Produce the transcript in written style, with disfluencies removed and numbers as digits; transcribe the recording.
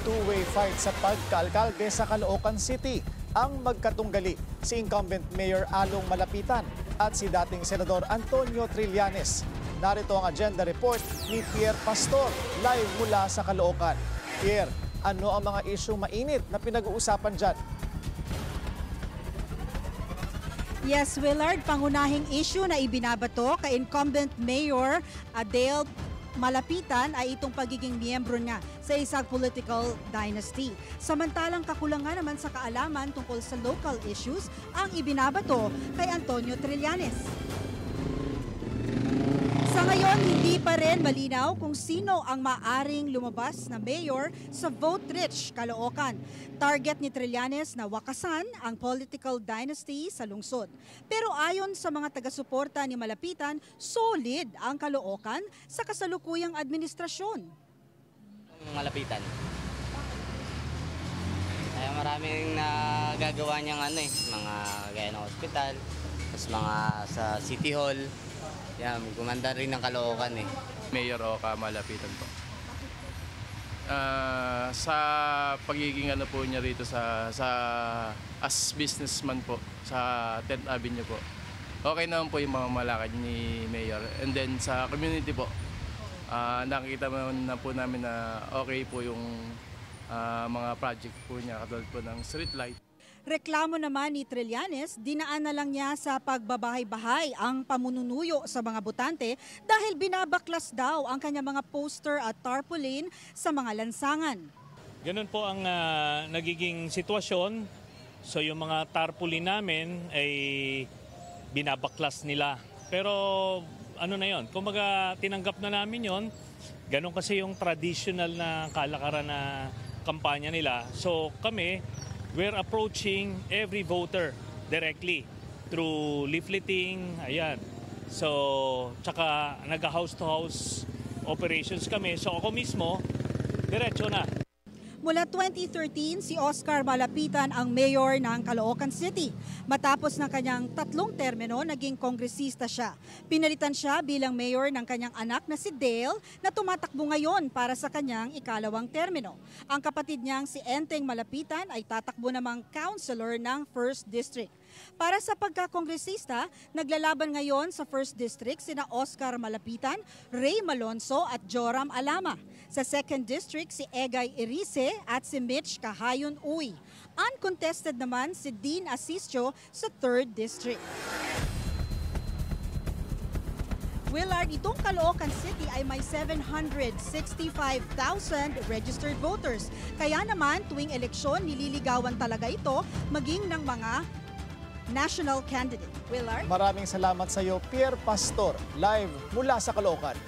two-way fight sa pagkaalkalde sa Caloocan City. Ang magkatunggali si incumbent Mayor Along Malapitan at si dating Senador Antonio Trillanes. Narito ang agenda report ni Pierre Pastor, live mula sa Caloocan. Pierre, ano ang mga isyong mainit na pinag-uusapan dyan? Yes, Willard, pangunahing issue na ibinabato kay incumbent Mayor Adele Malapitan ay itong pagiging miyembro niya sa isang political dynasty. Samantalang kakulangan naman sa kaalaman tungkol sa local issues ang ibinabato kay Antonio Trillanes. Sa ngayon, hindi pa rin malinaw kung sino ang maaring lumabas na mayor sa vote-rich Caloocan. Target ni Trillanes na wakasan ang political dynasty sa lungsod. Pero ayon sa mga taga-suporta ni Malapitan, solid ang Caloocan sa kasalukuyang administrasyon. Malapitan. Ay, maraming nagagawa niyang mga gaya ng ospital, tapos mga sa City Hall. Yan, gumanda rin ng Caloocan eh. Mayor Oka Malapitan po. Sa pagiging po niya rito as businessman po sa 10th Avenue po. Okay naman po yung mga malakad ni Mayor. And then sa community po, nakikita na po namin na okay po yung mga project po niya katulad po ng street light. Reklamo naman ni Trillanes, dinaan na lang niya sa pagbabahay-bahay ang pamununuyo sa mga botante dahil binabaklas daw ang kanya mga poster at tarpaulin sa mga lansangan. Ganun po ang nagiging sitwasyon. So yung mga tarpaulin namin ay binabaklas nila. Pero ano na yon? Kumbaga tinanggap na namin yon. Ganun kasi yung traditional na kalakaran na kampanya nila. So kami, we're approaching every voter directly through leafleting, ayan. So, tsaka nag-house-to-house operations kami. So ako mismo, diretso na. Mula 2013, si Oscar Malapitan ang mayor ng Caloocan City. Matapos ng kanyang 3 termino, naging kongresista siya. Pinalitan siya bilang mayor ng kanyang anak na si Dale na tumatakbo ngayon para sa kanyang ikalawang termino. Ang kapatid niyang si Enteng Malapitan ay tatakbo namang councilor ng 1st District. Para sa pagkakongresista, naglalaban ngayon sa 1st District sina Oscar Malapitan, Ray Malonzo at Joram Alama. Sa 2nd District, si Egay Erice at si Mitch Kahayon Uy. Uncontested naman si Dean Asistio sa 3rd District. Willard, itong Caloocan City ay may 765,000 registered voters. Kaya naman tuwing eleksyon, nililigawan talaga ito maging ng mga national candidate. Willard? Maraming salamat sa iyo, Pierre Pastor, live mula sa Caloocan.